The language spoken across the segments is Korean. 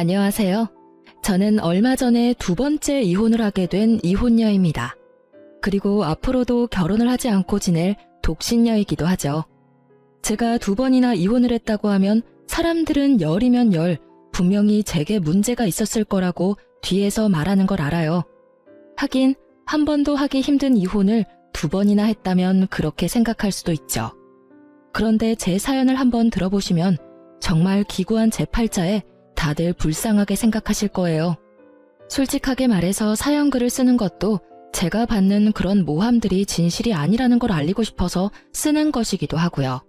안녕하세요. 저는 얼마 전에 두 번째 이혼을 하게 된 이혼녀입니다. 그리고 앞으로도 결혼을 하지 않고 지낼 독신녀이기도 하죠. 제가 두 번이나 이혼을 했다고 하면 사람들은 열이면 열, 분명히 제게 문제가 있었을 거라고 뒤에서 말하는 걸 알아요. 하긴 한 번도 하기 힘든 이혼을 두 번이나 했다면 그렇게 생각할 수도 있죠. 그런데 제 사연을 한번 들어보시면 정말 기구한 제 팔자에 다들 불쌍하게 생각하실 거예요. 솔직하게 말해서 사연글을 쓰는 것도 제가 받는 그런 모함들이 진실이 아니라는 걸 알리고 싶어서 쓰는 것이기도 하고요.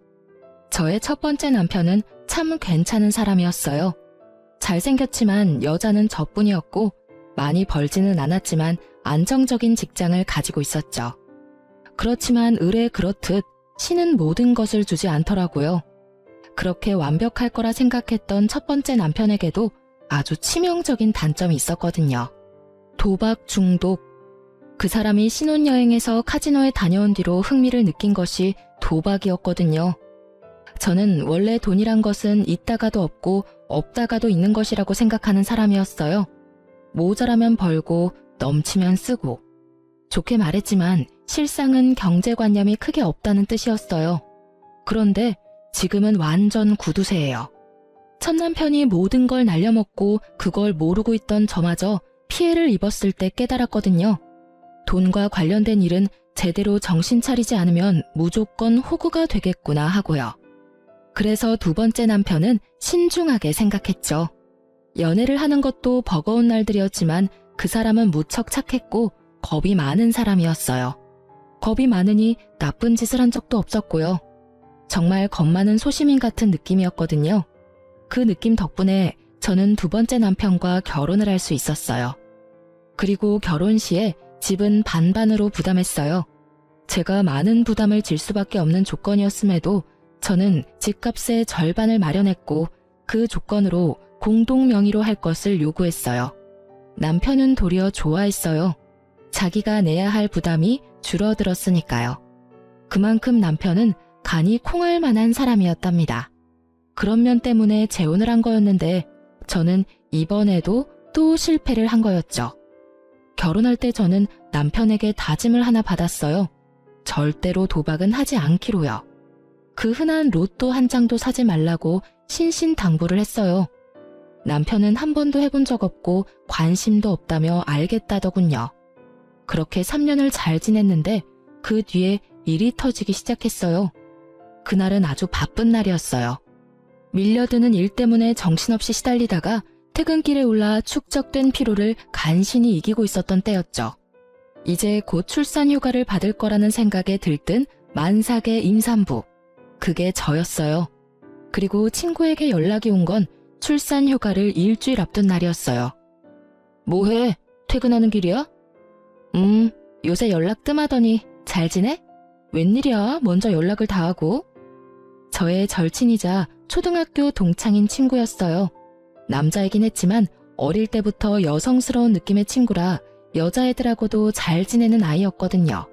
저의 첫 번째 남편은 참 괜찮은 사람이었어요. 잘생겼지만 여자는 저뿐이었고 많이 벌지는 않았지만 안정적인 직장을 가지고 있었죠. 그렇지만 을에 그렇듯 신은 모든 것을 주지 않더라고요. 그렇게 완벽할 거라 생각했던 첫 번째 남편에게도 아주 치명적인 단점이 있었거든요. 도박 중독. 그 사람이 신혼여행에서 카지노에 다녀온 뒤로 흥미를 느낀 것이 도박이었거든요. 저는 원래 돈이란 것은 있다가도 없고 없다가도 있는 것이라고 생각하는 사람이었어요. 모자라면 벌고 넘치면 쓰고. 좋게 말했지만 실상은 경제관념이 크게 없다는 뜻이었어요. 그런데 지금은 완전 구두쇠예요. 첫 남편이 모든 걸 날려먹고 그걸 모르고 있던 저마저 피해를 입었을 때 깨달았거든요. 돈과 관련된 일은 제대로 정신 차리지 않으면 무조건 호구가 되겠구나 하고요. 그래서 두 번째 남편은 신중하게 생각했죠. 연애를 하는 것도 버거운 날들이었지만 그 사람은 무척 착했고 겁이 많은 사람이었어요. 겁이 많으니 나쁜 짓을 한 적도 없었고요. 정말 겁 많은 소시민 같은 느낌이었거든요. 그 느낌 덕분에 저는 두 번째 남편과 결혼을 할 수 있었어요. 그리고 결혼 시에 집은 반반으로 부담했어요. 제가 많은 부담을 질 수밖에 없는 조건이었음에도 저는 집값의 절반을 마련했고 그 조건으로 공동 명의로 할 것을 요구했어요. 남편은 도리어 좋아했어요. 자기가 내야 할 부담이 줄어들었으니까요. 그만큼 남편은 간이 콩할 만한 사람이었답니다. 그런 면 때문에 재혼을 한 거였는데 저는 이번에도 또 실패를 한 거였죠. 결혼할 때 저는 남편에게 다짐을 하나 받았어요. 절대로 도박은 하지 않기로요. 그 흔한 로또 한 장도 사지 말라고 신신당부를 했어요. 남편은 한 번도 해본 적 없고 관심도 없다며 알겠다더군요. 그렇게 3년을 잘 지냈는데 그 뒤에 일이 터지기 시작했어요. 그날은 아주 바쁜 날이었어요. 밀려드는 일 때문에 정신없이 시달리다가 퇴근길에 올라 축적된 피로를 간신히 이기고 있었던 때였죠. 이제 곧 출산 휴가를 받을 거라는 생각에 들뜬 만삭의 임산부. 그게 저였어요. 그리고 친구에게 연락이 온 건 출산 휴가를 일주일 앞둔 날이었어요. 뭐해? 퇴근하는 길이야? 요새 연락 뜸하더니 잘 지내? 웬일이야? 먼저 연락을 다 하고. 저의 절친이자 초등학교 동창인 친구였어요. 남자이긴 했지만 어릴 때부터 여성스러운 느낌의 친구라 여자애들하고도 잘 지내는 아이였거든요.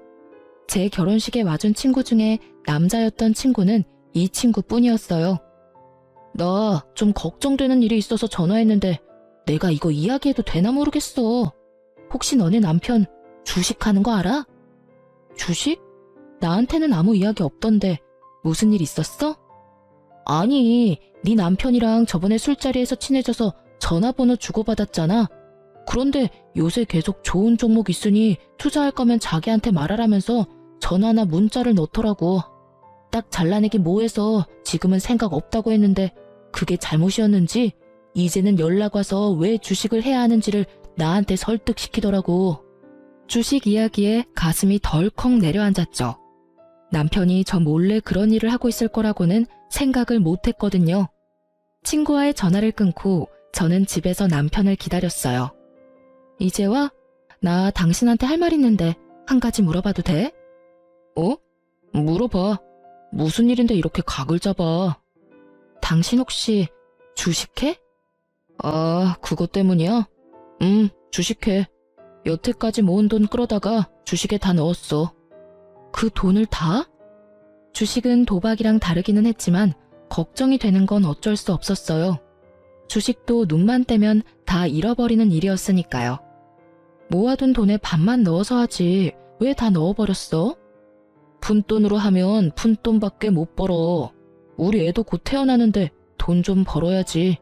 제 결혼식에 와준 친구 중에 남자였던 친구는 이 친구뿐이었어요. 나 좀 걱정되는 일이 있어서 전화했는데 내가 이거 이야기해도 되나 모르겠어. 혹시 너네 남편 주식하는 거 알아? 주식? 나한테는 아무 이야기 없던데 무슨 일 있었어? 아니, 네 남편이랑 저번에 술자리에서 친해져서 전화번호 주고받았잖아. 그런데 요새 계속 좋은 종목 있으니 투자할 거면 자기한테 말하라면서 전화나 문자를 넣더라고. 딱 잘라내기 뭐해서 지금은 생각 없다고 했는데 그게 잘못이었는지 이제는 연락 와서 왜 주식을 해야 하는지를 나한테 설득시키더라고. 주식 이야기에 가슴이 덜컥 내려앉았죠. 남편이 저 몰래 그런 일을 하고 있을 거라고는 생각을 못했거든요. 친구와의 전화를 끊고 저는 집에서 남편을 기다렸어요. 이제 와? 나 당신한테 할 말 있는데 한 가지 물어봐도 돼? 어? 물어봐. 무슨 일인데 이렇게 각을 잡아? 당신 혹시 주식해? 아, 그것 때문이야? 주식해. 여태까지 모은 돈 끌어다가 주식에 다 넣었어. 그 돈을 다? 주식은 도박이랑 다르기는 했지만 걱정이 되는 건 어쩔 수 없었어요. 주식도 눈만 떼면 다 잃어버리는 일이었으니까요. 모아둔 돈에 반만 넣어서 하지 왜 다 넣어버렸어? 푼돈으로 하면 푼돈밖에 못 벌어. 우리 애도 곧 태어나는데 돈 좀 벌어야지.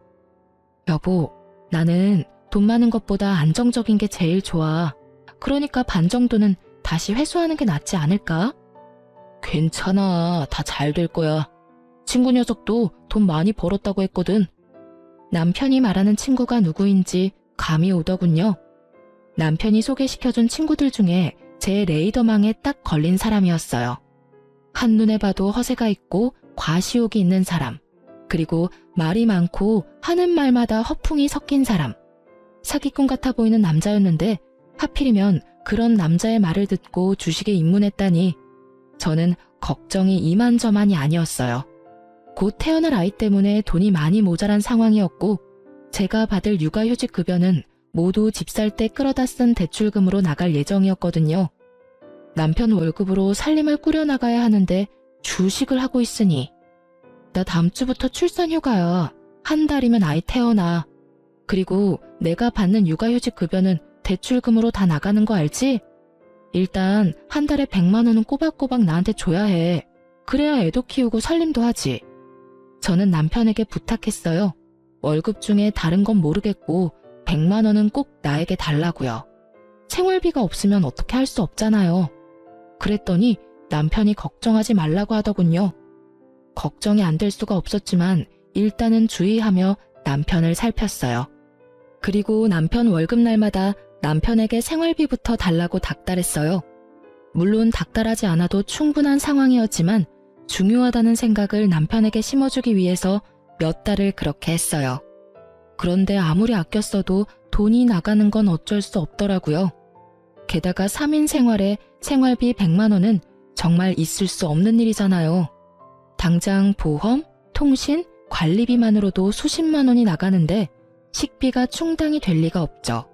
여보, 나는 돈 많은 것보다 안정적인 게 제일 좋아. 그러니까 반 정도는 다시 회수하는 게 낫지 않을까? 괜찮아. 다 잘 될 거야. 친구 녀석도 돈 많이 벌었다고 했거든. 남편이 말하는 친구가 누구인지 감이 오더군요. 남편이 소개시켜준 친구들 중에 제 레이더망에 딱 걸린 사람이었어요. 한눈에 봐도 허세가 있고 과시욕이 있는 사람, 그리고 말이 많고 하는 말마다 허풍이 섞인 사람. 사기꾼 같아 보이는 남자였는데 하필이면 그런 남자의 말을 듣고 주식에 입문했다니 저는 걱정이 이만저만이 아니었어요. 곧 태어날 아이 때문에 돈이 많이 모자란 상황이었고 제가 받을 육아휴직 급여는 모두 집 살 때 끌어다 쓴 대출금으로 나갈 예정이었거든요. 남편 월급으로 살림을 꾸려나가야 하는데 주식을 하고 있으니 나 다음 주부터 출산휴가야. 한 달이면 아이 태어나. 그리고 내가 받는 육아휴직 급여는 대출금으로 다 나가는 거 알지? 일단 한 달에 100만 원은 꼬박꼬박 나한테 줘야 해. 그래야 애도 키우고 살림도 하지. 저는 남편에게 부탁했어요. 월급 중에 다른 건 모르겠고 100만 원은 꼭 나에게 달라고요. 생활비가 없으면 어떻게 할 수 없잖아요. 그랬더니 남편이 걱정하지 말라고 하더군요. 걱정이 안 될 수가 없었지만 일단은 주의하며 남편을 살폈어요. 그리고 남편 월급날마다 남편에게 생활비부터 달라고 닥달했어요. 물론 닥달하지 않아도 충분한 상황이었지만 중요하다는 생각을 남편에게 심어주기 위해서 몇 달을 그렇게 했어요. 그런데 아무리 아껴 써도 돈이 나가는 건 어쩔 수 없더라고요. 게다가 3인 생활에 생활비 100만 원은 정말 있을 수 없는 일이잖아요. 당장 보험, 통신, 관리비만으로도 수십만 원이 나가는데 식비가 충당이 될 리가 없죠.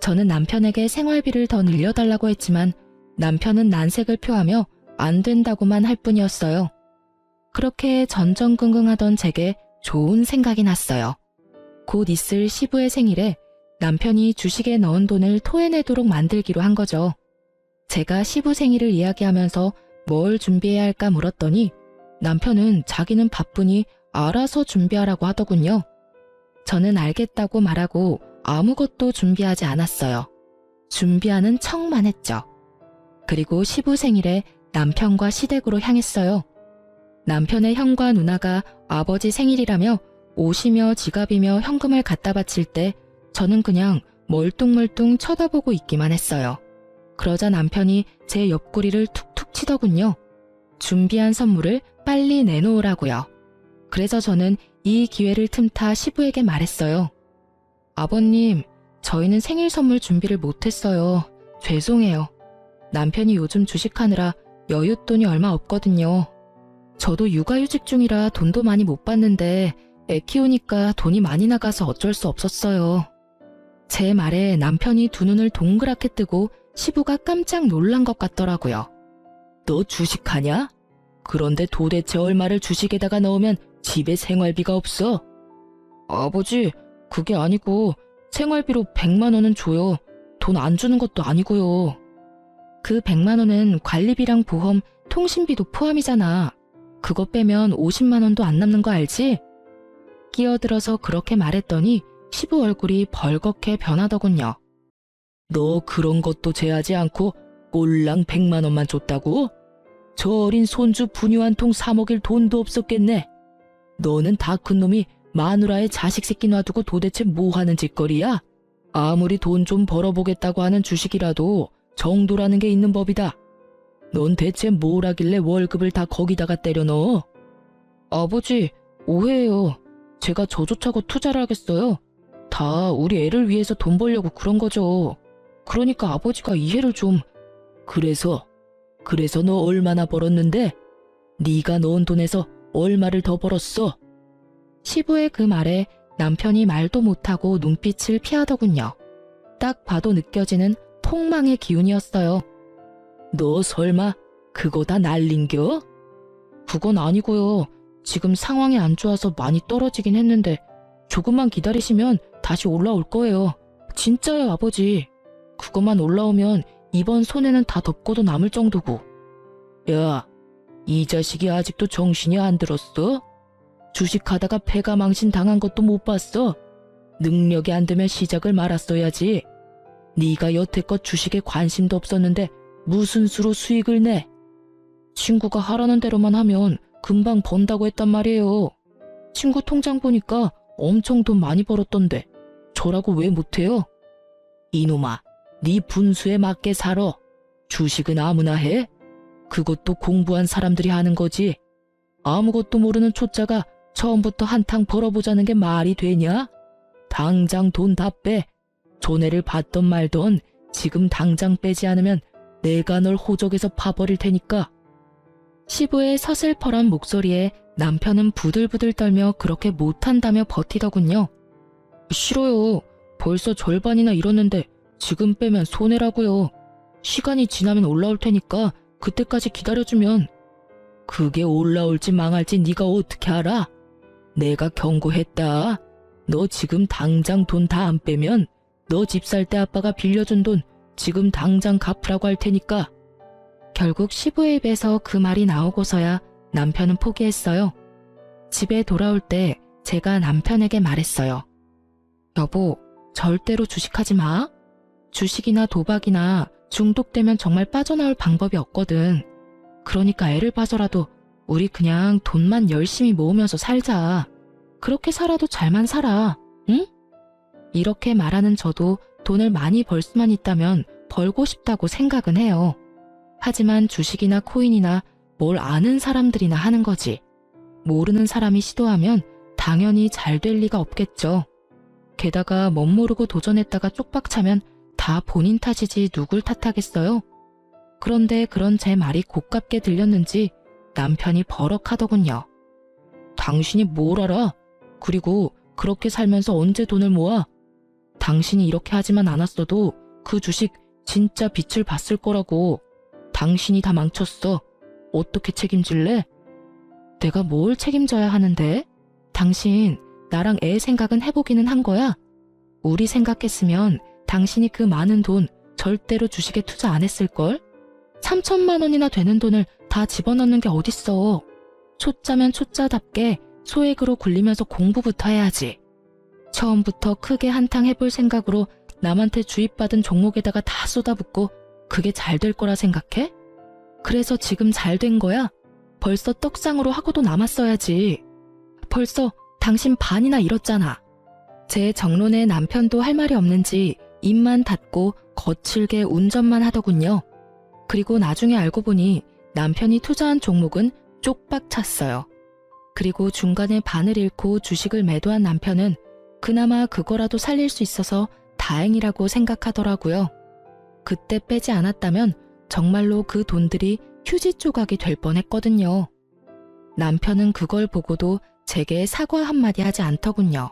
저는 남편에게 생활비를 더 늘려달라고 했지만 남편은 난색을 표하며 안 된다고만 할 뿐이었어요. 그렇게 전전긍긍하던 제게 좋은 생각이 났어요. 곧 있을 시부의 생일에 남편이 주식에 넣은 돈을 토해내도록 만들기로 한 거죠. 제가 시부 생일을 이야기하면서 뭘 준비해야 할까 물었더니 남편은 자기는 바쁘니 알아서 준비하라고 하더군요. 저는 알겠다고 말하고 아무것도 준비하지 않았어요. 준비하는 척만 했죠. 그리고 시부 생일에 남편과 시댁으로 향했어요. 남편의 형과 누나가 아버지 생일이라며 옷이며 지갑이며 현금을 갖다 바칠 때 저는 그냥 멀뚱멀뚱 쳐다보고 있기만 했어요. 그러자 남편이 제 옆구리를 툭툭 치더군요. 준비한 선물을 빨리 내놓으라고요. 그래서 저는 이 기회를 틈타 시부에게 말했어요. 아버님, 저희는 생일 선물 준비를 못했어요. 죄송해요. 남편이 요즘 주식하느라 여윳돈이 얼마 없거든요. 저도 육아휴직 중이라 돈도 많이 못 받는데 애 키우니까 돈이 많이 나가서 어쩔 수 없었어요. 제 말에 남편이 두 눈을 동그랗게 뜨고 시부가 깜짝 놀란 것 같더라고요. 너 주식하냐? 그런데 도대체 얼마를 주식에다가 넣으면 집에 생활비가 없어? 아버지, 그게 아니고 생활비로 100만 원은 줘요. 돈 안 주는 것도 아니고요. 그 100만 원은 관리비랑 보험, 통신비도 포함이잖아. 그거 빼면 50만 원도 안 남는 거 알지? 끼어들어서 그렇게 말했더니 시부 얼굴이 벌겋게 변하더군요. 너 그런 것도 제하지 않고 꼴랑 100만 원만 줬다고? 저 어린 손주 분유 한 통 사 먹일 돈도 없었겠네. 너는 다 큰 놈이 마누라의 자식 새끼 놔두고 도대체 뭐 하는 짓거리야? 아무리 돈 좀 벌어보겠다고 하는 주식이라도 정도라는 게 있는 법이다. 넌 대체 뭘 하길래 월급을 다 거기다가 때려 넣어? 아버지, 오해예요. 제가 저조차고 투자를 하겠어요. 다 우리 애를 위해서 돈 벌려고 그런 거죠. 그러니까 아버지가 이해를 좀... 그래서 너 얼마나 벌었는데? 네가 넣은 돈에서 얼마를 더 벌었어? 시부의 그 말에 남편이 말도 못하고 눈빛을 피하더군요. 딱 봐도 느껴지는 폭망의 기운이었어요. 너 설마 그거 다 날린겨? 그건 아니고요. 지금 상황이 안 좋아서 많이 떨어지긴 했는데 조금만 기다리시면 다시 올라올 거예요. 진짜요, 아버지. 그것만 올라오면 이번 손해는 다 덮고도 남을 정도고. 야, 이 자식이 아직도 정신이 안 들었어? 주식하다가 패가 망신 당한 것도 못 봤어? 능력이 안 되면 시작을 말았어야지. 네가 여태껏 주식에 관심도 없었는데 무슨 수로 수익을 내? 친구가 하라는 대로만 하면 금방 번다고 했단 말이에요. 친구 통장 보니까 엄청 돈 많이 벌었던데 저라고 왜 못해요? 이놈아, 네 분수에 맞게 살아. 주식은 아무나 해? 그것도 공부한 사람들이 하는 거지. 아무것도 모르는 초짜가 처음부터 한탕 벌어보자는 게 말이 되냐? 당장 돈 다 빼. 손해를 봤던 말던 지금 당장 빼지 않으면 내가 널 호적에서 파버릴 테니까. 시부의 서슬퍼런 목소리에 남편은 부들부들 떨며 그렇게 못한다며 버티더군요. 싫어요. 벌써 절반이나 잃었는데 지금 빼면 손해라고요. 시간이 지나면 올라올 테니까 그때까지 기다려주면. 그게 올라올지 망할지 네가 어떻게 알아? 내가 경고했다. 너 지금 당장 돈 다 안 빼면 너 집 살 때 아빠가 빌려준 돈 지금 당장 갚으라고 할 테니까. 결국 시부의 입에서 그 말이 나오고서야 남편은 포기했어요. 집에 돌아올 때 제가 남편에게 말했어요. 여보, 절대로 주식하지 마. 주식이나 도박이나 중독되면 정말 빠져나올 방법이 없거든. 그러니까 애를 봐서라도 우리 그냥 돈만 열심히 모으면서 살자. 그렇게 살아도 잘만 살아. 응? 이렇게 말하는 저도 돈을 많이 벌 수만 있다면 벌고 싶다고 생각은 해요. 하지만 주식이나 코인이나 뭘 아는 사람들이나 하는 거지. 모르는 사람이 시도하면 당연히 잘 될 리가 없겠죠. 게다가 멋모르고 도전했다가 쪽박차면 다 본인 탓이지 누굴 탓하겠어요? 그런데 그런 제 말이 고깝게 들렸는지 남편이 버럭하더군요. 당신이 뭘 알아? 그리고 그렇게 살면서 언제 돈을 모아? 당신이 이렇게 하지만 않았어도 그 주식 진짜 빛을 봤을 거라고. 당신이 다 망쳤어. 어떻게 책임질래? 내가 뭘 책임져야 하는데? 당신 나랑 애 생각은 해보기는 한 거야? 우리 생각했으면 당신이 그 많은 돈 절대로 주식에 투자 안 했을걸? 3천만 원이나 되는 돈을 다 집어넣는 게 어딨어. 초짜면 초짜답게 소액으로 굴리면서 공부부터 해야지. 처음부터 크게 한탕 해볼 생각으로 남한테 주입받은 종목에다가 다 쏟아붓고 그게 잘 될 거라 생각해? 그래서 지금 잘 된 거야? 벌써 떡상으로 하고도 남았어야지. 벌써 당신 반이나 잃었잖아. 제 정론에 남편도 할 말이 없는지 입만 닫고 거칠게 운전만 하더군요. 그리고 나중에 알고 보니 남편이 투자한 종목은 쪽박 찼어요. 그리고 중간에 반을 잃고 주식을 매도한 남편은 그나마 그거라도 살릴 수 있어서 다행이라고 생각하더라고요. 그때 빼지 않았다면 정말로 그 돈들이 휴지 조각이 될 뻔했거든요. 남편은 그걸 보고도 제게 사과 한마디 하지 않더군요.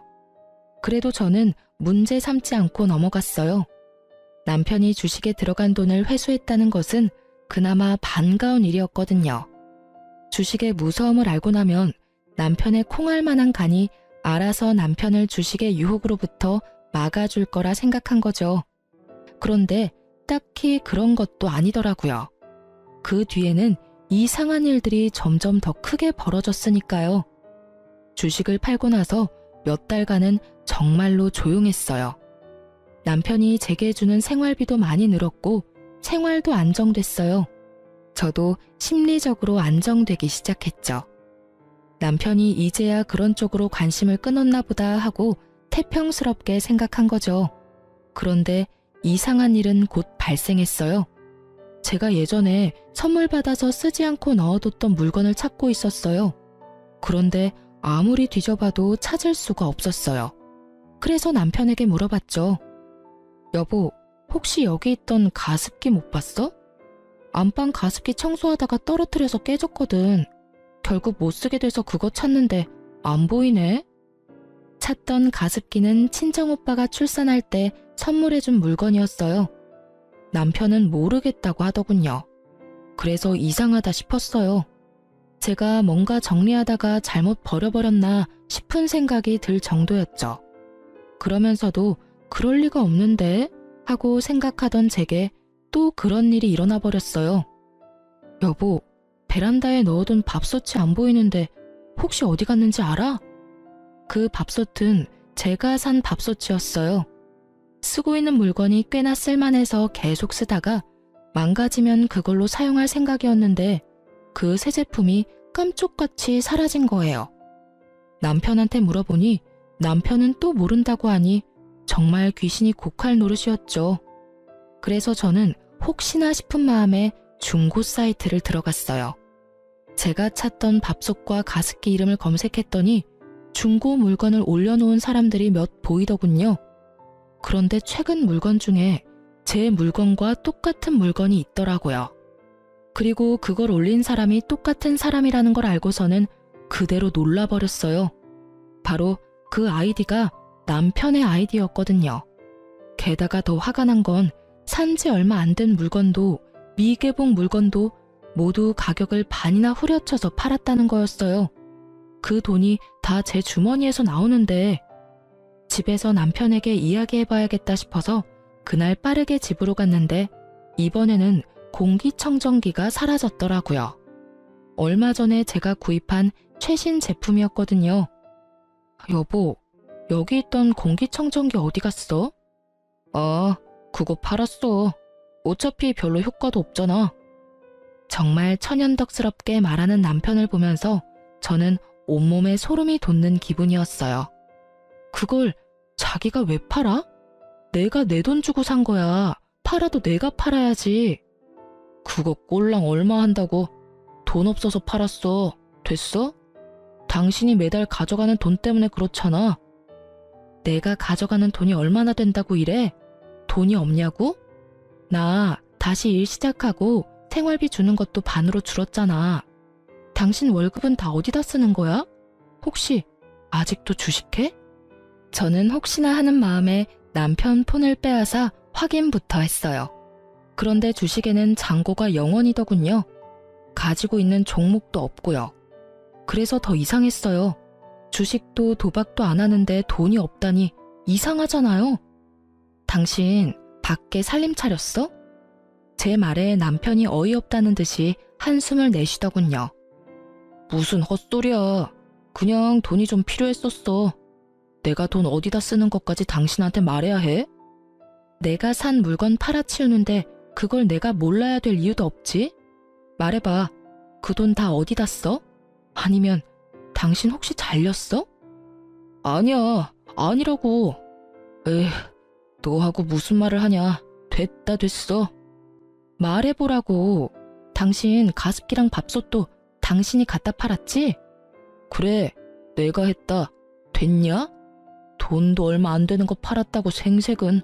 그래도 저는 문제 삼지 않고 넘어갔어요. 남편이 주식에 들어간 돈을 회수했다는 것은 그나마 반가운 일이었거든요. 주식의 무서움을 알고 나면 남편의 콩알 만한 간이 알아서 남편을 주식의 유혹으로부터 막아줄 거라 생각한 거죠. 그런데 딱히 그런 것도 아니더라고요. 그 뒤에는 이상한 일들이 점점 더 크게 벌어졌으니까요. 주식을 팔고 나서 몇 달간은 정말로 조용했어요. 남편이 제게 주는 생활비도 많이 늘었고 생활도 안정됐어요. 저도 심리적으로 안정되기 시작했죠. 남편이 이제야 그런 쪽으로 관심을 끊었나 보다 하고 태평스럽게 생각한 거죠. 그런데 이상한 일은 곧 발생했어요. 제가 예전에 선물 받아서 쓰지 않고 넣어뒀던 물건을 찾고 있었어요. 그런데 아무리 뒤져봐도 찾을 수가 없었어요. 그래서 남편에게 물어봤죠. 여보, 혹시 여기 있던 가습기 못 봤어? 안방 가습기 청소하다가 떨어뜨려서 깨졌거든. 결국 못 쓰게 돼서 그거 찾는데 안 보이네. 찾던 가습기는 친정오빠가 출산할 때 선물해준 물건이었어요. 남편은 모르겠다고 하더군요. 그래서 이상하다 싶었어요. 제가 뭔가 정리하다가 잘못 버려버렸나 싶은 생각이 들 정도였죠. 그러면서도 그럴 리가 없는데 하고 생각하던 제게 또 그런 일이 일어나 버렸어요. 여보, 베란다에 넣어둔 밥솥이 안 보이는데 혹시 어디 갔는지 알아? 그 밥솥은 제가 산 밥솥이었어요. 쓰고 있는 물건이 꽤나 쓸만해서 계속 쓰다가 망가지면 그걸로 사용할 생각이었는데 그 새 제품이 깜쪽같이 사라진 거예요. 남편한테 물어보니 남편은 또 모른다고 하니 정말 귀신이 곡할 노릇이었죠. 그래서 저는 혹시나 싶은 마음에 중고 사이트를 들어갔어요. 제가 찾던 밥솥과 가습기 이름을 검색했더니 중고 물건을 올려놓은 사람들이 몇 보이더군요. 그런데 최근 물건 중에 제 물건과 똑같은 물건이 있더라고요. 그리고 그걸 올린 사람이 똑같은 사람이라는 걸 알고서는 그대로 놀라버렸어요. 바로 그 아이디가 남편의 아이디였거든요. 게다가 더 화가 난 건 산지 얼마 안 된 물건도 미개봉 물건도 모두 가격을 반이나 후려쳐서 팔았다는 거였어요. 그 돈이 다 제 주머니에서 나오는데 집에서 남편에게 이야기해봐야겠다 싶어서 그날 빠르게 집으로 갔는데 이번에는 공기청정기가 사라졌더라고요. 얼마 전에 제가 구입한 최신 제품이었거든요. 여보, 여기 있던 공기청정기 어디 갔어? 그거 팔았어. 어차피 별로 효과도 없잖아. 정말 천연덕스럽게 말하는 남편을 보면서 저는 온몸에 소름이 돋는 기분이었어요. 그걸 자기가 왜 팔아? 내가 내 돈 주고 산 거야. 팔아도 내가 팔아야지. 그거 꼴랑 얼마 한다고? 돈 없어서 팔았어. 됐어? 당신이 매달 가져가는 돈 때문에 그렇잖아. 내가 가져가는 돈이 얼마나 된다고 이래? 돈이 없냐고? 나 다시 일 시작하고 생활비 주는 것도 반으로 줄었잖아. 당신 월급은 다 어디다 쓰는 거야? 혹시 아직도 주식해? 저는 혹시나 하는 마음에 남편 폰을 빼앗아 확인부터 했어요. 그런데 주식에는 잔고가 0원이더군요. 가지고 있는 종목도 없고요. 그래서 더 이상했어요. 주식도 도박도 안 하는데 돈이 없다니 이상하잖아요. 당신 밖에 살림 차렸어? 제 말에 남편이 어이없다는 듯이 한숨을 내쉬더군요. 무슨 헛소리야. 그냥 돈이 좀 필요했었어. 내가 돈 어디다 쓰는 것까지 당신한테 말해야 해? 내가 산 물건 팔아치우는데 그걸 내가 몰라야 될 이유도 없지? 말해봐. 그 돈 다 어디다 써? 아니면 당신 혹시 잘렸어? 아니야. 아니라고. 에휴, 너하고 무슨 말을 하냐. 됐다 됐어. 말해보라고. 당신 가습기랑 밥솥도 당신이 갖다 팔았지? 그래, 내가 했다. 됐냐? 돈도 얼마 안 되는 거 팔았다고 생색은.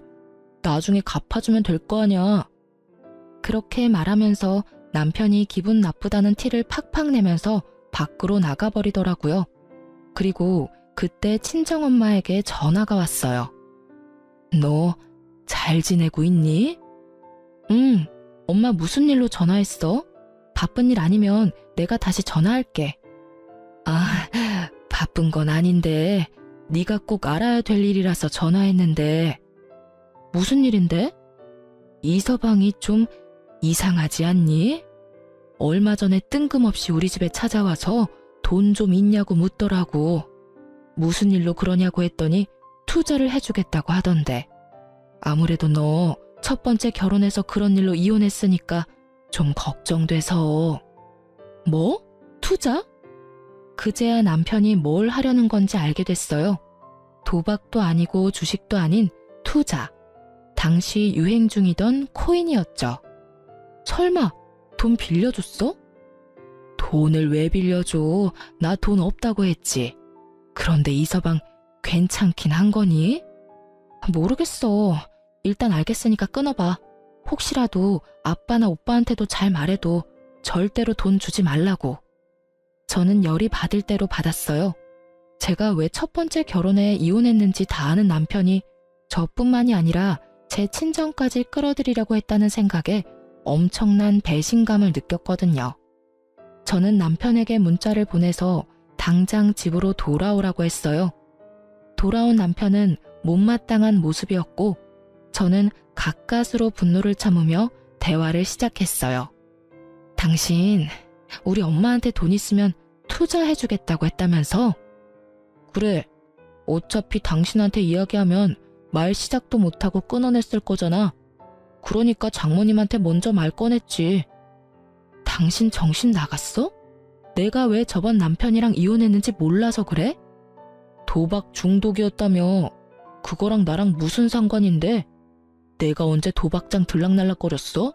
나중에 갚아주면 될 거 아냐. 그렇게 말하면서 남편이 기분 나쁘다는 티를 팍팍 내면서 밖으로 나가버리더라고요. 그리고 그때 친정엄마에게 전화가 왔어요. 너 잘 지내고 있니? 응, 엄마 무슨 일로 전화했어? 바쁜 일 아니면 내가 다시 전화할게. 바쁜 건 아닌데 네가 꼭 알아야 될 일이라서 전화했는데. 무슨 일인데? 이서방이 좀 이상하지 않니? 얼마 전에 뜬금없이 우리 집에 찾아와서 돈 좀 있냐고 묻더라고. 무슨 일로 그러냐고 했더니 투자를 해주겠다고 하던데. 아무래도 너 첫 번째 결혼해서 그런 일로 이혼했으니까 좀 걱정돼서. 뭐? 투자? 그제야 남편이 뭘 하려는 건지 알게 됐어요. 도박도 아니고 주식도 아닌 투자. 당시 유행 중이던 코인이었죠. 설마 돈 빌려줬어? 돈을 왜 빌려줘? 나 돈 없다고 했지. 그런데 이서방 괜찮긴 한 거니? 모르겠어. 일단 알겠으니까 끊어봐. 혹시라도 아빠나 오빠한테도 잘 말해도 절대로 돈 주지 말라고. 저는 열이 받을 대로 받았어요. 제가 왜 첫 번째 결혼에 이혼했는지 다 아는 남편이 저뿐만이 아니라 제 친정까지 끌어들이려고 했다는 생각에 엄청난 배신감을 느꼈거든요. 저는 남편에게 문자를 보내서 당장 집으로 돌아오라고 했어요. 돌아온 남편은 못마땅한 모습이었고 저는 가까스로 분노를 참으며 대화를 시작했어요. 당신 우리 엄마한테 돈 있으면 투자해주겠다고 했다면서? 그래, 어차피 당신한테 이야기하면 말 시작도 못하고 끊어냈을 거잖아. 그러니까 장모님한테 먼저 말 꺼냈지. 당신 정신 나갔어? 내가 왜 저번 남편이랑 이혼했는지 몰라서 그래? 도박 중독이었다며. 그거랑 나랑 무슨 상관인데? 내가 언제 도박장 들락날락거렸어?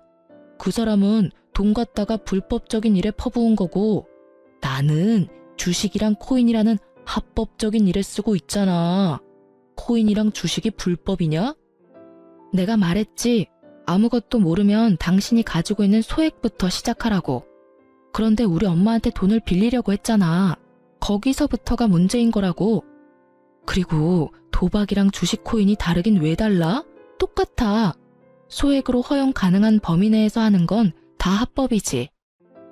그 사람은 돈 갖다가 불법적인 일에 퍼부은 거고 나는 주식이랑 코인이라는 합법적인 일에 쓰고 있잖아. 코인이랑 주식이 불법이냐? 내가 말했지. 아무것도 모르면 당신이 가지고 있는 소액부터 시작하라고. 그런데 우리 엄마한테 돈을 빌리려고 했잖아. 거기서부터가 문제인 거라고. 그리고 도박이랑 주식 코인이 다르긴 왜 달라? 똑같아. 소액으로 허용 가능한 범위 내에서 하는 건 다 합법이지.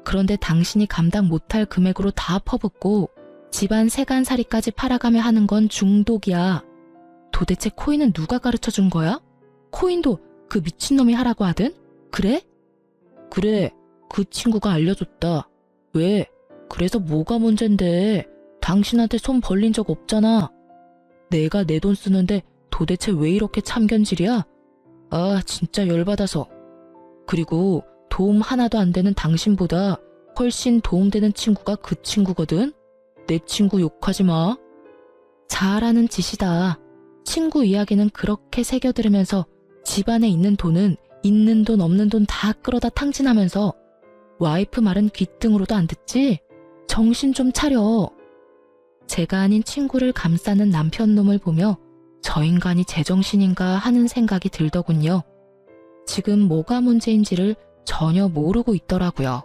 그런데 당신이 감당 못할 금액으로 다 퍼붓고 집안 세간살이까지 팔아가며 하는 건 중독이야. 도대체 코인은 누가 가르쳐준 거야? 코인도 그 미친놈이 하라고 하든? 그래? 그래, 그 친구가 알려줬다. 왜? 그래서 뭐가 문젠데? 당신한테 손 벌린 적 없잖아. 내가 내 돈 쓰는데 도대체 왜 이렇게 참견질이야? 아, 진짜 열받아서. 그리고 도움 하나도 안 되는 당신보다 훨씬 도움되는 친구가 그 친구거든? 내 친구 욕하지 마. 잘하는 짓이다. 친구 이야기는 그렇게 새겨들으면서 집안에 있는 돈은 있는 돈 없는 돈 다 끌어다 탕진하면서 와이프 말은 귓등으로도 안 듣지? 정신 좀 차려. 제가 아닌 친구를 감싸는 남편 놈을 보며 저 인간이 제정신인가 하는 생각이 들더군요. 지금 뭐가 문제인지를 전혀 모르고 있더라고요.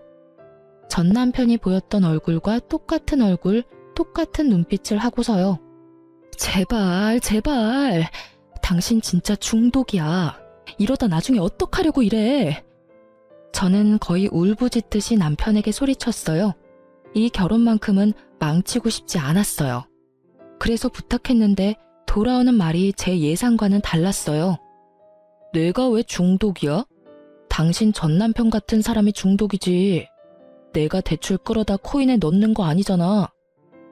전 남편이 보였던 얼굴과 똑같은 얼굴, 똑같은 눈빛을 하고서요. 제발, 제발. 당신 진짜 중독이야. 이러다 나중에 어떡하려고 이래. 저는 거의 울부짖듯이 남편에게 소리쳤어요. 이 결혼만큼은 망치고 싶지 않았어요. 그래서 부탁했는데 돌아오는 말이 제 예상과는 달랐어요. 내가 왜 중독이야? 당신 전 남편 같은 사람이 중독이지. 내가 대출 끌어다 코인에 넣는 거 아니잖아.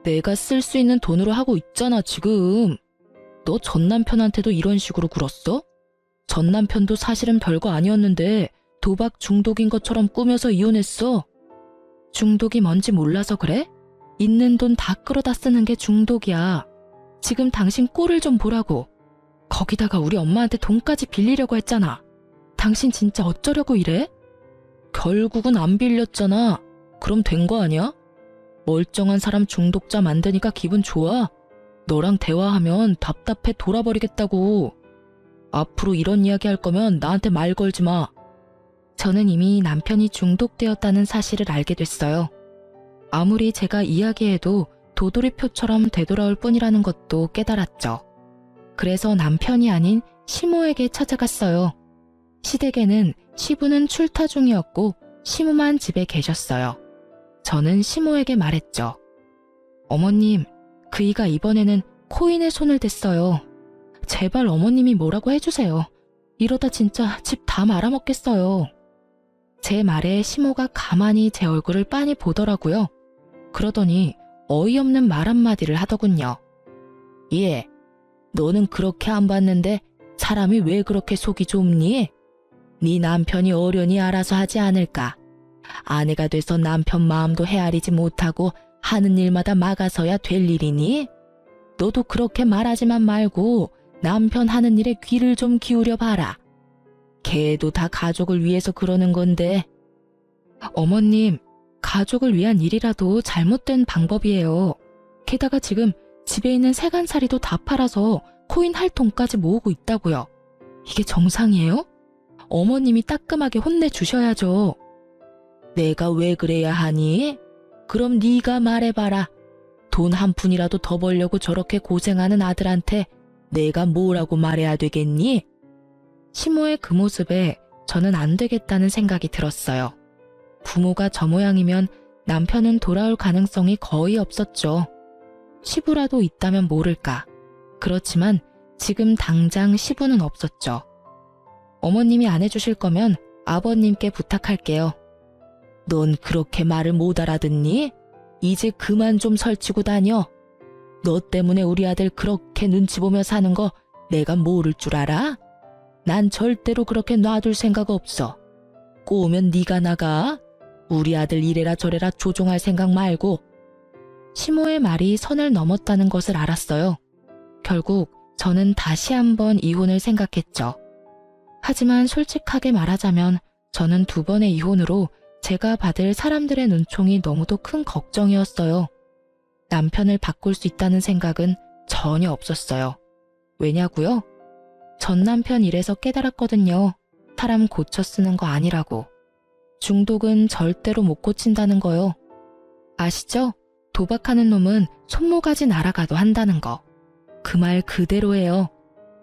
내가 쓸 수 있는 돈으로 하고 있잖아, 지금. 너 전 남편한테도 이런 식으로 굴었어? 전 남편도 사실은 별거 아니었는데 도박 중독인 것처럼 꾸며서 이혼했어. 중독이 뭔지 몰라서 그래? 있는 돈 다 끌어다 쓰는 게 중독이야. 지금 당신 꼴을 좀 보라고. 거기다가 우리 엄마한테 돈까지 빌리려고 했잖아. 당신 진짜 어쩌려고 이래? 결국은 안 빌렸잖아. 그럼 된 거 아니야? 멀쩡한 사람 중독자 만드니까 기분 좋아? 너랑 대화하면 답답해 돌아버리겠다고. 앞으로 이런 이야기 할 거면 나한테 말 걸지 마. 저는 이미 남편이 중독되었다는 사실을 알게 됐어요. 아무리 제가 이야기해도 도돌이표처럼 되돌아올 뿐이라는 것도 깨달았죠. 그래서 남편이 아닌 시모에게 찾아갔어요. 시댁에는 시부는 출타 중이었고 시모만 집에 계셨어요. 저는 시모에게 말했죠. 어머님, 그이가 이번에는 코인에 손을 댔어요. 제발 어머님이 뭐라고 해주세요. 이러다 진짜 집 다 말아먹겠어요. 제 말에 시모가 가만히 제 얼굴을 빤히 보더라고요. 그러더니 어이없는 말 한마디를 하더군요. 예, 너는 그렇게 안 봤는데 사람이 왜 그렇게 속이 좁니? 네 남편이 어련히 알아서 하지 않을까? 아내가 돼서 남편 마음도 헤아리지 못하고 하는 일마다 막아서야 될 일이니? 너도 그렇게 말하지만 말고 남편 하는 일에 귀를 좀 기울여 봐라. 걔도 다 가족을 위해서 그러는 건데. 어머님, 가족을 위한 일이라도 잘못된 방법이에요. 게다가 지금 집에 있는 세간살이도 다 팔아서 코인 할 돈까지 모으고 있다고요. 이게 정상이에요? 어머님이 따끔하게 혼내주셔야죠. 내가 왜 그래야 하니? 그럼 네가 말해봐라. 돈 한 푼이라도 더 벌려고 저렇게 고생하는 아들한테 내가 뭐라고 말해야 되겠니? 시모의 그 모습에 저는 안 되겠다는 생각이 들었어요. 부모가 저 모양이면 남편은 돌아올 가능성이 거의 없었죠. 시부라도 있다면 모를까. 그렇지만 지금 당장 시부는 없었죠. 어머님이 안 해주실 거면 아버님께 부탁할게요. 넌 그렇게 말을 못 알아듣니? 이제 그만 좀 설치고 다녀. 너 때문에 우리 아들 그렇게 눈치 보며 사는 거 내가 모를 줄 알아? 난 절대로 그렇게 놔둘 생각 없어. 꼬우면 네가 나가. 우리 아들 이래라 저래라 조종할 생각 말고. 시모의 말이 선을 넘었다는 것을 알았어요. 결국 저는 다시 한번 이혼을 생각했죠. 하지만 솔직하게 말하자면 저는 2번의 이혼으로 제가 받을 사람들의 눈총이 너무도 큰 걱정이었어요. 남편을 바꿀 수 있다는 생각은 전혀 없었어요. 왜냐고요? 전 남편 일에서 깨달았거든요. 사람 고쳐 쓰는 거 아니라고. 중독은 절대로 못 고친다는 거요. 아시죠? 도박하는 놈은 손모가지 날아가도 한다는 거. 그 말 그대로예요.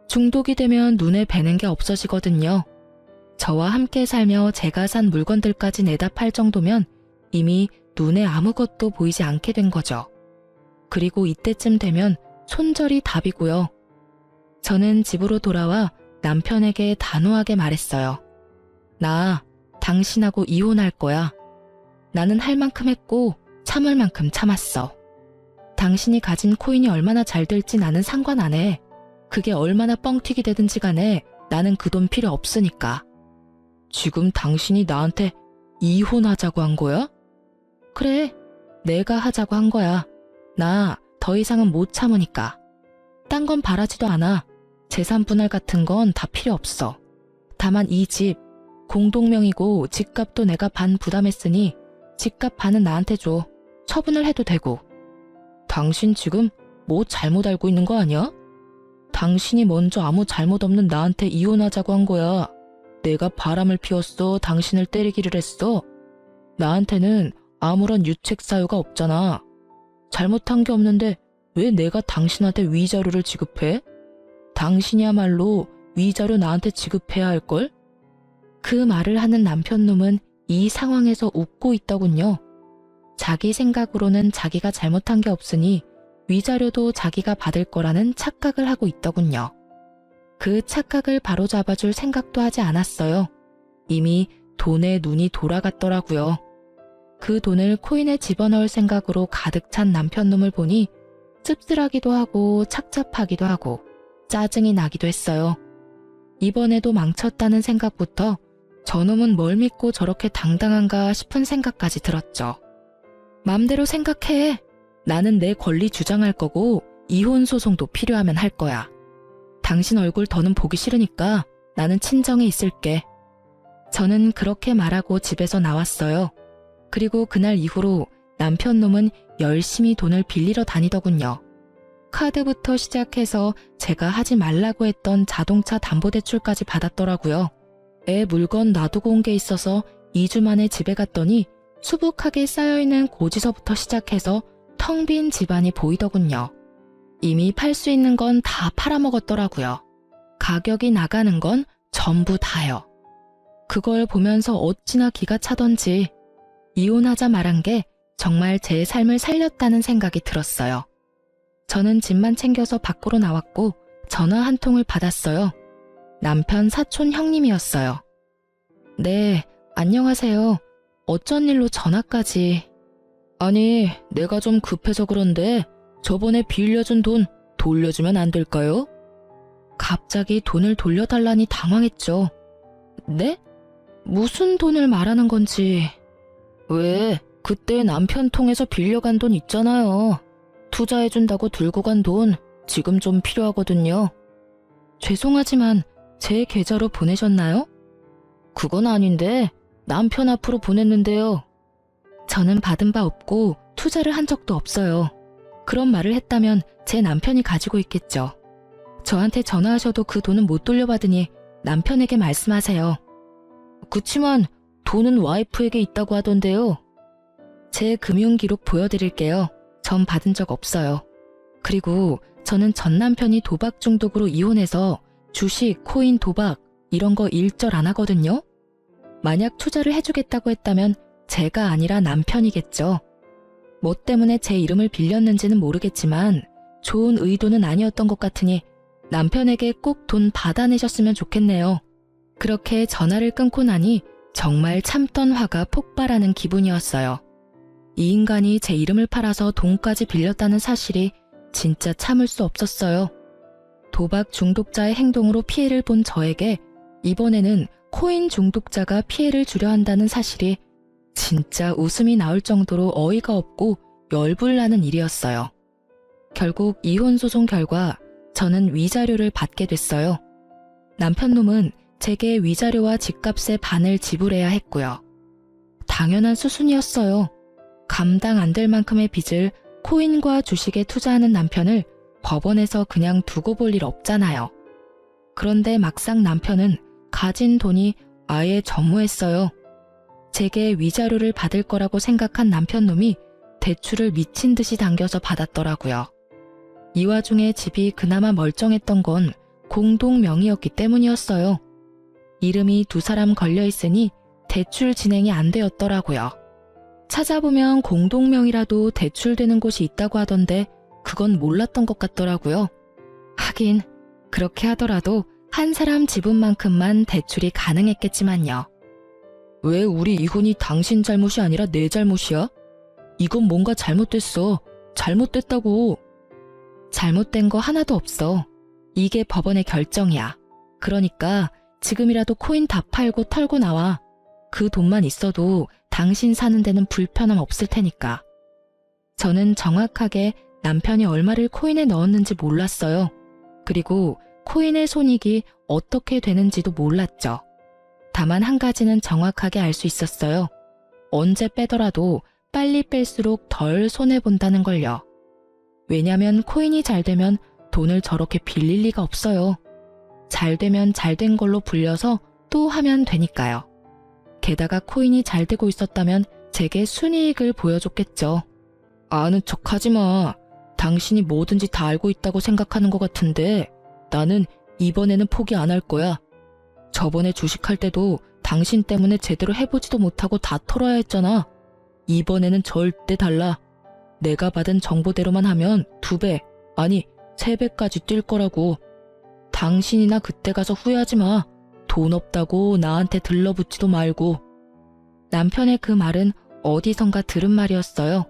중독이 되면 눈에 뵈는 게 없어지거든요. 저와 함께 살며 제가 산 물건들까지 내다 팔 정도면 이미 눈에 아무것도 보이지 않게 된 거죠. 그리고 이때쯤 되면 손절이 답이고요. 저는 집으로 돌아와 남편에게 단호하게 말했어요. 나 당신하고 이혼할 거야. 나는 할 만큼 했고 참을 만큼 참았어. 당신이 가진 코인이 얼마나 잘 될지 나는 상관 안 해. 그게 얼마나 뻥튀기 되든지 간에 나는 그 돈 필요 없으니까. 지금 당신이 나한테 이혼하자고 한 거야? 그래, 내가 하자고 한 거야. 나 더 이상은 못 참으니까. 딴 건 바라지도 않아. 재산 분할 같은 건 다 필요 없어. 다만 이 집, 공동명의고 집값도 내가 반 부담했으니 집값 반은 나한테 줘. 처분을 해도 되고. 당신 지금 뭐 잘못 알고 있는 거 아니야? 당신이 먼저 아무 잘못 없는 나한테 이혼하자고 한 거야. 내가 바람을 피웠어. 당신을 때리기를 했어. 나한테는 아무런 유책 사유가 없잖아. 잘못한 게 없는데 왜 내가 당신한테 위자료를 지급해? 당신이야말로 위자료 나한테 지급해야 할걸? 그 말을 하는 남편놈은 이 상황에서 웃고 있더군요. 자기 생각으로는 자기가 잘못한 게 없으니 위자료도 자기가 받을 거라는 착각을 하고 있더군요. 그 착각을 바로잡아줄 생각도 하지 않았어요. 이미 돈에 눈이 돌아갔더라고요. 그 돈을 코인에 집어넣을 생각으로 가득 찬 남편놈을 보니 씁쓸하기도 하고 착잡하기도 하고 짜증이 나기도 했어요. 이번에도 망쳤다는 생각부터 저놈은 뭘 믿고 저렇게 당당한가 싶은 생각까지 들었죠. 맘대로 생각해. 나는 내 권리 주장할 거고 이혼 소송도 필요하면 할 거야. 당신 얼굴 더는 보기 싫으니까 나는 친정에 있을게. 저는 그렇게 말하고 집에서 나왔어요. 그리고 그날 이후로 남편놈은 열심히 돈을 빌리러 다니더군요. 카드부터 시작해서 제가 하지 말라고 했던 자동차 담보대출까지 받았더라고요. 애 물건 놔두고 온 게 있어서 2주 만에 집에 갔더니 수북하게 쌓여있는 고지서부터 시작해서 텅 빈 집안이 보이더군요. 이미 팔 수 있는 건 다 팔아먹었더라고요. 가격이 나가는 건 전부 다요. 그걸 보면서 어찌나 기가 차던지 이혼하자 말한 게 정말 제 삶을 살렸다는 생각이 들었어요. 저는 집만 챙겨서 밖으로 나왔고 전화 한 통을 받았어요. 남편 사촌 형님이었어요. 네, 안녕하세요. 어쩐 일로 전화까지. 아니, 내가 좀 급해서 그런데 저번에 빌려준 돈 돌려주면 안 될까요? 갑자기 돈을 돌려달라니 당황했죠. 네? 무슨 돈을 말하는 건지. 왜? 그때 남편 통해서 빌려간 돈 있잖아요. 투자해준다고 들고 간 돈 지금 좀 필요하거든요. 죄송하지만 제 계좌로 보내셨나요? 그건 아닌데 남편 앞으로 보냈는데요. 저는 받은 바 없고 투자를 한 적도 없어요. 그런 말을 했다면 제 남편이 가지고 있겠죠. 저한테 전화하셔도 그 돈은 못 돌려받으니 남편에게 말씀하세요. 그치만 돈은 와이프에게 있다고 하던데요. 제 금융기록 보여드릴게요. 전 받은 적 없어요. 그리고 저는 전 남편이 도박 중독으로 이혼해서 주식, 코인, 도박 이런 거 일절 안 하거든요. 만약 투자를 해주겠다고 했다면 제가 아니라 남편이겠죠. 뭐 때문에 제 이름을 빌렸는지는 모르겠지만 좋은 의도는 아니었던 것 같으니 남편에게 꼭 돈 받아내셨으면 좋겠네요. 그렇게 전화를 끊고 나니 정말 참던 화가 폭발하는 기분이었어요. 이 인간이 제 이름을 팔아서 돈까지 빌렸다는 사실이 진짜 참을 수 없었어요. 도박 중독자의 행동으로 피해를 본 저에게 이번에는 코인 중독자가 피해를 주려 한다는 사실이 진짜 웃음이 나올 정도로 어이가 없고 열불나는 일이었어요. 결국 이혼 소송 결과 저는 위자료를 받게 됐어요. 남편 놈은 제게 위자료와 집값의 반을 지불해야 했고요. 당연한 수순이었어요. 감당 안 될 만큼의 빚을 코인과 주식에 투자하는 남편을 법원에서 그냥 두고 볼 일 없잖아요. 그런데 막상 남편은 가진 돈이 아예 전무했어요. 제게 위자료를 받을 거라고 생각한 남편 놈이 대출을 미친 듯이 당겨서 받았더라고요. 이 와중에 집이 그나마 멀쩡했던 건 공동 명의였기 때문이었어요. 이름이 두 사람 걸려 있으니 대출 진행이 안 되었더라고요. 찾아보면 공동 명의라도 대출되는 곳이 있다고 하던데 그건 몰랐던 것 같더라고요. 하긴 그렇게 하더라도 한 사람 지분만큼만 대출이 가능했겠지만요. 왜 우리 이혼이 당신 잘못이 아니라 내 잘못이야? 이건 뭔가 잘못됐어. 잘못됐다고. 잘못된 거 하나도 없어. 이게 법원의 결정이야. 그러니까 지금이라도 코인 다 팔고 털고 나와. 그 돈만 있어도 당신 사는 데는 불편함 없을 테니까. 저는 정확하게 남편이 얼마를 코인에 넣었는지 몰랐어요. 그리고 코인의 손익이 어떻게 되는지도 몰랐죠. 다만 한 가지는 정확하게 알 수 있었어요. 언제 빼더라도 빨리 뺄수록 덜 손해본다는 걸요. 왜냐면 코인이 잘 되면 돈을 저렇게 빌릴 리가 없어요. 잘 되면 잘 된 걸로 불려서 또 하면 되니까요. 게다가 코인이 잘 되고 있었다면 제게 순이익을 보여줬겠죠. 아는 척 하지 마. 당신이 뭐든지 다 알고 있다고 생각하는 것 같은데 나는 이번에는 포기 안 할 거야. 저번에 주식할 때도 당신 때문에 제대로 해보지도 못하고 다 털어야 했잖아. 이번에는 절대 달라. 내가 받은 정보대로만 하면 2배, 아니 3배까지 뛸 거라고. 당신이나 그때 가서 후회하지 마. 돈 없다고 나한테 들러붙지도 말고. 남편의 그 말은 어디선가 들은 말이었어요.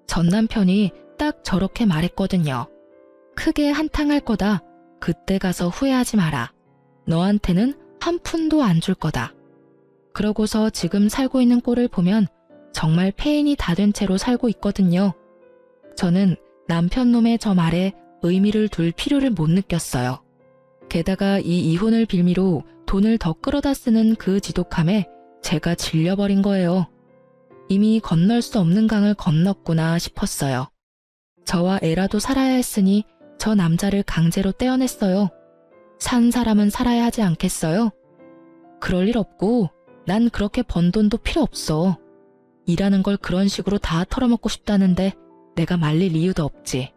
전 남편이 딱 저렇게 말했거든요. 크게 한탕할 거다. 그때 가서 후회하지 마라. 너한테는 한 푼도 안 줄 거다. 그러고서 지금 살고 있는 꼴을 보면 정말 폐인이 다 된 채로 살고 있거든요. 저는 남편 놈의 저 말에 의미를 둘 필요를 못 느꼈어요. 게다가 이 이혼을 빌미로 돈을 더 끌어다 쓰는 그 지독함에 제가 질려버린 거예요. 이미 건널 수 없는 강을 건넜구나 싶었어요. 저와 애라도 살아야 했으니 저 남자를 강제로 떼어냈어요. 산 사람은 살아야 하지 않겠어요? 그럴 일 없고 난 그렇게 번 돈도 필요 없어. 일하는 걸 그런 식으로 다 털어먹고 싶다는데 내가 말릴 이유도 없지.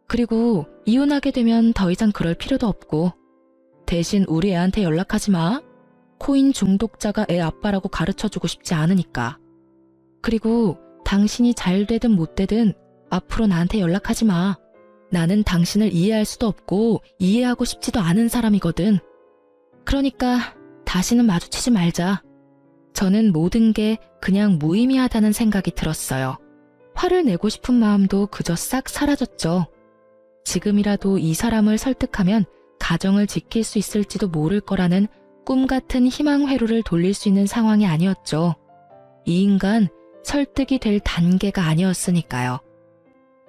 그리고 이혼하게 되면 더 이상 그럴 필요도 없고 대신 우리 애한테 연락하지 마. 코인 중독자가 애 아빠라고 가르쳐주고 싶지 않으니까. 그리고 당신이 잘 되든 못 되든 앞으로 나한테 연락하지 마. 나는 당신을 이해할 수도 없고 이해하고 싶지도 않은 사람이거든. 그러니까 다시는 마주치지 말자. 저는 모든 게 그냥 무의미하다는 생각이 들었어요. 화를 내고 싶은 마음도 그저 싹 사라졌죠. 지금이라도 이 사람을 설득하면 가정을 지킬 수 있을지도 모를 거라는 꿈같은 희망 회로를 돌릴 수 있는 상황이 아니었죠. 이 인간 설득이 될 단계가 아니었으니까요.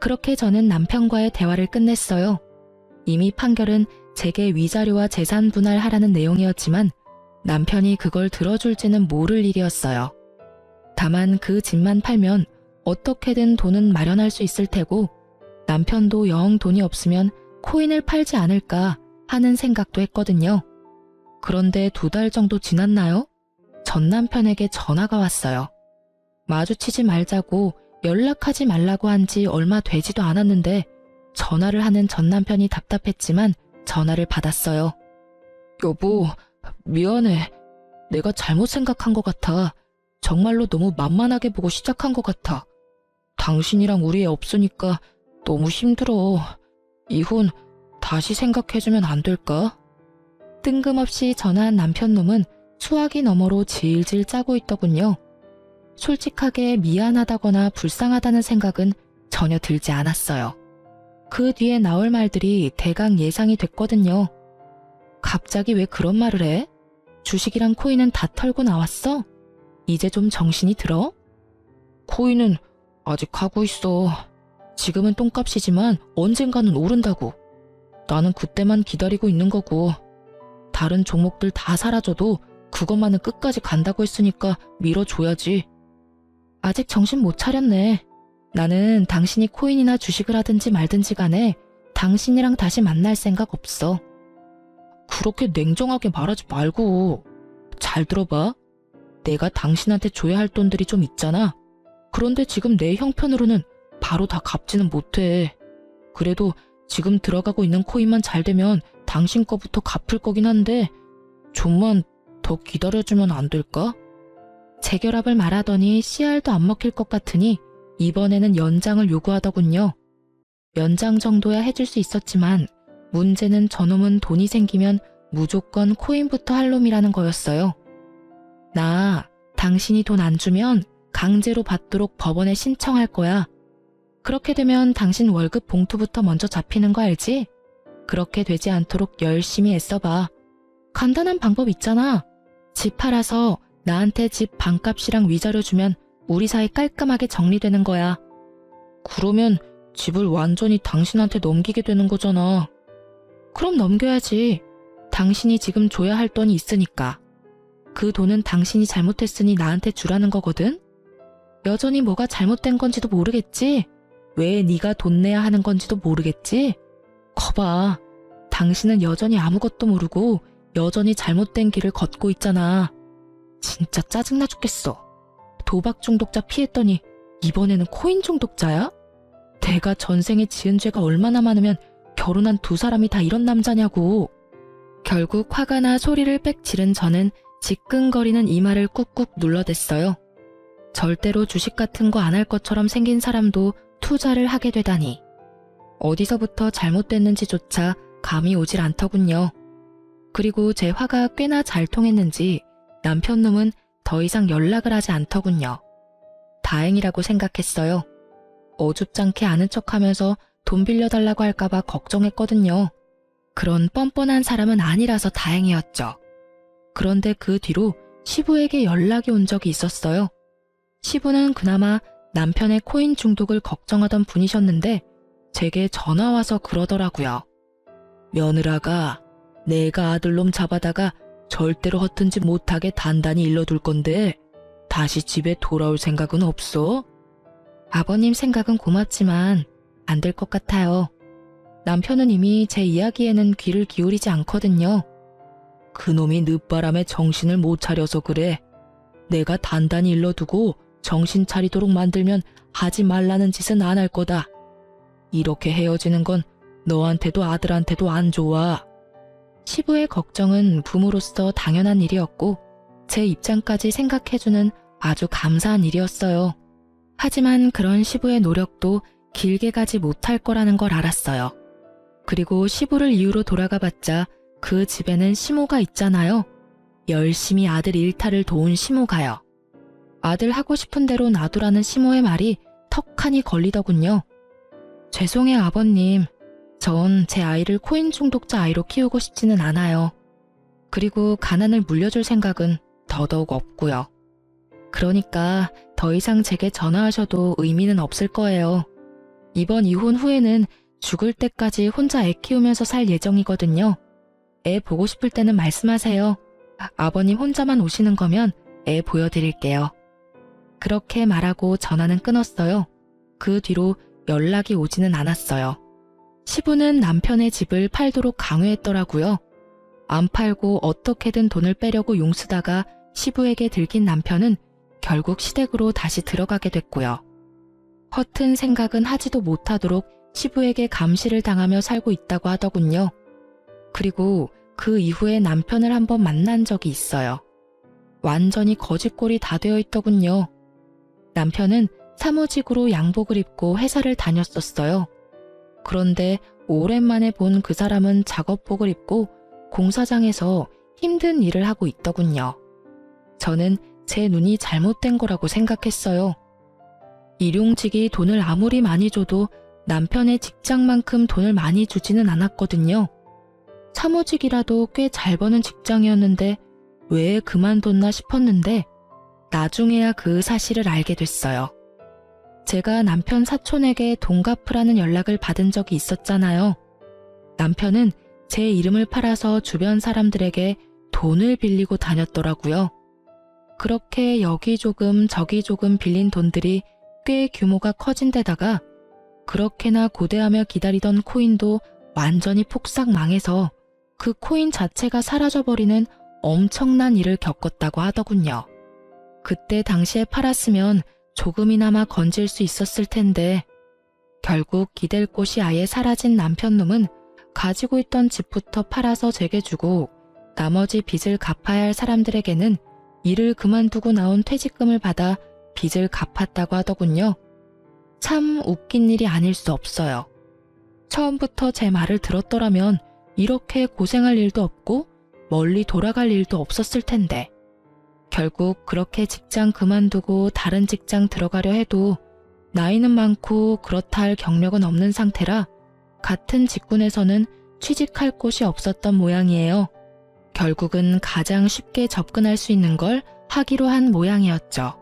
그렇게 저는 남편과의 대화를 끝냈어요. 이미 판결은 제게 위자료와 재산 분할하라는 내용이었지만 남편이 그걸 들어줄지는 모를 일이었어요. 다만 그 집만 팔면 어떻게든 돈은 마련할 수 있을 테고 남편도 영 돈이 없으면 코인을 팔지 않을까 하는 생각도 했거든요. 그런데 2달 정도 지났나요? 전 남편에게 전화가 왔어요. 마주치지 말자고 연락하지 말라고 한 지 얼마 되지도 않았는데 전화를 하는 전 남편이 답답했지만 전화를 받았어요. 여보, 미안해. 내가 잘못 생각한 것 같아. 정말로 너무 만만하게 보고 시작한 것 같아. 당신이랑 우리 애 없으니까 너무 힘들어. 이혼 다시 생각해주면 안 될까? 뜬금없이 전화한 남편놈은 수화기 너머로 질질 짜고 있더군요. 솔직하게 미안하다거나 불쌍하다는 생각은 전혀 들지 않았어요. 그 뒤에 나올 말들이 대강 예상이 됐거든요. 갑자기 왜 그런 말을 해? 주식이랑 코인은 다 털고 나왔어? 이제 좀 정신이 들어? 코인은 아직 하고 있어. 지금은 똥값이지만 언젠가는 오른다고. 나는 그때만 기다리고 있는 거고. 다른 종목들 다 사라져도 그것만은 끝까지 간다고 했으니까 밀어줘야지. 아직 정신 못 차렸네. 나는 당신이 코인이나 주식을 하든지 말든지 간에 당신이랑 다시 만날 생각 없어. 그렇게 냉정하게 말하지 말고. 잘 들어봐. 내가 당신한테 줘야 할 돈들이 좀 있잖아. 그런데 지금 내 형편으로는 바로 다 갚지는 못해. 그래도 지금 들어가고 있는 코인만 잘 되면 당신 거부터 갚을 거긴 한데 좀만 더 기다려주면 안 될까? 재결합을 말하더니 씨알도 안 먹힐 것 같으니 이번에는 연장을 요구하더군요. 연장 정도야 해줄 수 있었지만 문제는 저놈은 돈이 생기면 무조건 코인부터 할 놈이라는 거였어요. 나 당신이 돈 안 주면 강제로 받도록 법원에 신청할 거야. 그렇게 되면 당신 월급 봉투부터 먼저 잡히는 거 알지? 그렇게 되지 않도록 열심히 애써봐. 간단한 방법 있잖아. 집 팔아서 나한테 집 반값이랑 위자료 주면 우리 사이 깔끔하게 정리되는 거야. 그러면 집을 완전히 당신한테 넘기게 되는 거잖아. 그럼 넘겨야지. 당신이 지금 줘야 할 돈이 있으니까. 그 돈은 당신이 잘못했으니 나한테 주라는 거거든? 여전히 뭐가 잘못된 건지도 모르겠지? 왜 네가 돈 내야 하는 건지도 모르겠지? 거봐. 당신은 여전히 아무것도 모르고 여전히 잘못된 길을 걷고 있잖아. 진짜 짜증나 죽겠어. 도박 중독자 피했더니 이번에는 코인 중독자야? 내가 전생에 지은 죄가 얼마나 많으면 결혼한 두 사람이 다 이런 남자냐고. 결국 화가 나 소리를 빽 지른 저는 지끈거리는 이마를 꾹꾹 눌러댔어요. 절대로 주식 같은 거 안 할 것처럼 생긴 사람도 투자를 하게 되다니. 어디서부터 잘못됐는지조차 감이 오질 않더군요. 그리고 제 화가 꽤나 잘 통했는지 남편놈은 더 이상 연락을 하지 않더군요. 다행이라고 생각했어요. 어줍잖게 아는 척하면서 돈 빌려달라고 할까봐 걱정했거든요. 그런 뻔뻔한 사람은 아니라서 다행이었죠. 그런데 그 뒤로 시부에게 연락이 온 적이 있었어요. 시부는 그나마 남편의 코인 중독을 걱정하던 분이셨는데 제게 전화와서 그러더라고요. 며느라가 내가 아들놈 잡아다가 절대로 허튼짓 못하게 단단히 일러둘 건데 다시 집에 돌아올 생각은 없어? 아버님 생각은 고맙지만 안 될 것 같아요. 남편은 이미 제 이야기에는 귀를 기울이지 않거든요. 그놈이 늦바람에 정신을 못 차려서 그래. 내가 단단히 일러두고 정신 차리도록 만들면 하지 말라는 짓은 안 할 거다. 이렇게 헤어지는 건 너한테도 아들한테도 안 좋아. 시부의 걱정은 부모로서 당연한 일이었고 제 입장까지 생각해주는 아주 감사한 일이었어요. 하지만 그런 시부의 노력도 길게 가지 못할 거라는 걸 알았어요. 그리고 시부를 이유로 돌아가봤자 그 집에는 시모가 있잖아요. 열심히 아들 일탈을 도운 시모가요. 아들 하고 싶은 대로 놔두라는 시모의 말이 턱하니 걸리더군요. 죄송해요 아버님. 전 제 아이를 코인 중독자 아이로 키우고 싶지는 않아요. 그리고 가난을 물려줄 생각은 더더욱 없고요. 그러니까 더 이상 제게 전화하셔도 의미는 없을 거예요. 이번 이혼 후에는 죽을 때까지 혼자 애 키우면서 살 예정이거든요. 애 보고 싶을 때는 말씀하세요. 아버님 혼자만 오시는 거면 애 보여드릴게요. 그렇게 말하고 전화는 끊었어요. 그 뒤로 연락이 오지는 않았어요. 시부는 남편의 집을 팔도록 강요했더라고요. 안 팔고 어떻게든 돈을 빼려고 용쓰다가 시부에게 들킨 남편은 결국 시댁으로 다시 들어가게 됐고요. 허튼 생각은 하지도 못하도록 시부에게 감시를 당하며 살고 있다고 하더군요. 그리고 그 이후에 남편을 한번 만난 적이 있어요. 완전히 거짓골이 다 되어 있더군요. 남편은 사무직으로 양복을 입고 회사를 다녔었어요. 그런데 오랜만에 본 그 사람은 작업복을 입고 공사장에서 힘든 일을 하고 있더군요. 저는 제 눈이 잘못된 거라고 생각했어요. 일용직이 돈을 아무리 많이 줘도 남편의 직장만큼 돈을 많이 주지는 않았거든요. 사무직이라도 꽤 잘 버는 직장이었는데 왜 그만뒀나 싶었는데 나중에야 그 사실을 알게 됐어요. 제가 남편 사촌에게 돈 갚으라는 연락을 받은 적이 있었잖아요. 남편은 제 이름을 팔아서 주변 사람들에게 돈을 빌리고 다녔더라고요. 그렇게 여기 조금 저기 조금 빌린 돈들이 꽤 규모가 커진 데다가 그렇게나 고대하며 기다리던 코인도 완전히 폭삭 망해서 그 코인 자체가 사라져버리는 엄청난 일을 겪었다고 하더군요. 그때 당시에 팔았으면 조금이나마 건질 수 있었을 텐데 결국 기댈 곳이 아예 사라진 남편놈은 가지고 있던 집부터 팔아서 제게 주고 나머지 빚을 갚아야 할 사람들에게는 일을 그만두고 나온 퇴직금을 받아 빚을 갚았다고 하더군요. 참 웃긴 일이 아닐 수 없어요. 처음부터 제 말을 들었더라면 이렇게 고생할 일도 없고 멀리 돌아갈 일도 없었을 텐데 결국 그렇게 직장 그만두고 다른 직장 들어가려 해도 나이는 많고 그렇다 할 경력은 없는 상태라 같은 직군에서는 취직할 곳이 없었던 모양이에요. 결국은 가장 쉽게 접근할 수 있는 걸 하기로 한 모양이었죠.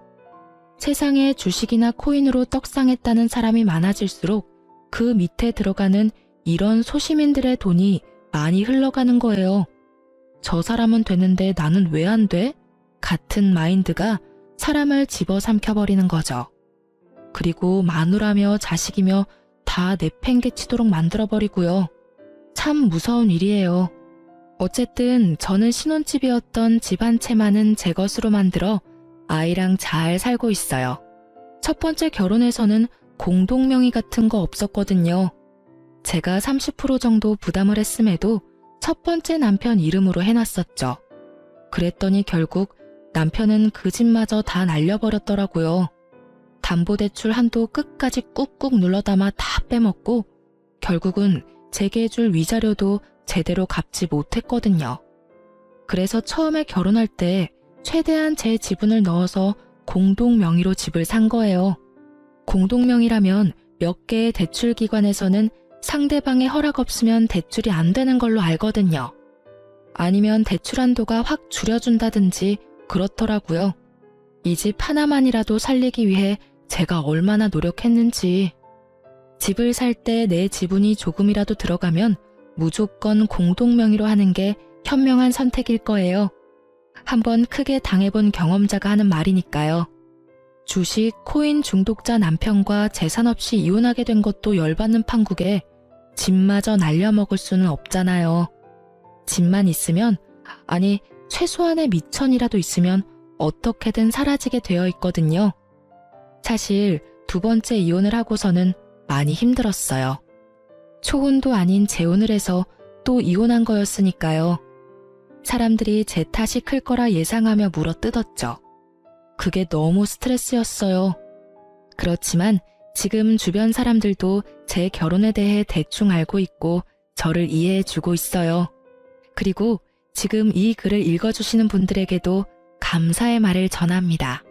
세상에 주식이나 코인으로 떡상했다는 사람이 많아질수록 그 밑에 들어가는 이런 소시민들의 돈이 많이 흘러가는 거예요. 저 사람은 되는데 나는 왜 안 돼? 같은 마인드가 사람을 집어삼켜버리는 거죠. 그리고 마누라며 자식이며 다 내팽개치도록 만들어버리고요. 참 무서운 일이에요. 어쨌든 저는 신혼집이었던 집 한 채만은 제 것으로 만들어 아이랑 잘 살고 있어요. 첫 번째 결혼에서는 공동명의 같은 거 없었거든요. 제가 30% 정도 부담을 했음에도 첫 번째 남편 이름으로 해놨었죠. 그랬더니 결국 남편은 그 집마저 다 날려버렸더라고요. 담보대출 한도 끝까지 꾹꾹 눌러담아 다 빼먹고 결국은 제게 해줄 위자료도 제대로 갚지 못했거든요. 그래서 처음에 결혼할 때 최대한 제 지분을 넣어서 공동명의로 집을 산 거예요. 공동명의라면 몇 개의 대출기관에서는 상대방의 허락 없으면 대출이 안 되는 걸로 알거든요. 아니면 대출 한도가 확 줄여준다든지 그렇더라고요. 이 집 하나만이라도 살리기 위해 제가 얼마나 노력했는지. 집을 살 때 내 지분이 조금이라도 들어가면 무조건 공동명의로 하는 게 현명한 선택일 거예요. 한번 크게 당해본 경험자가 하는 말이니까요. 주식, 코인 중독자 남편과 재산 없이 이혼하게 된 것도 열받는 판국에 집마저 날려먹을 수는 없잖아요. 집만 있으면, 아니 최소한의 미천이라도 있으면 어떻게든 사라지게 되어 있거든요. 사실 두 번째 이혼을 하고서는 많이 힘들었어요. 초혼도 아닌 재혼을 해서 또 이혼한 거였으니까요. 사람들이 제 탓이 클 거라 예상하며 물어뜯었죠. 그게 너무 스트레스였어요. 그렇지만 지금 주변 사람들도 제 결혼에 대해 대충 알고 있고 저를 이해해주고 있어요. 그리고 지금 이 글을 읽어주시는 분들에게도 감사의 말을 전합니다.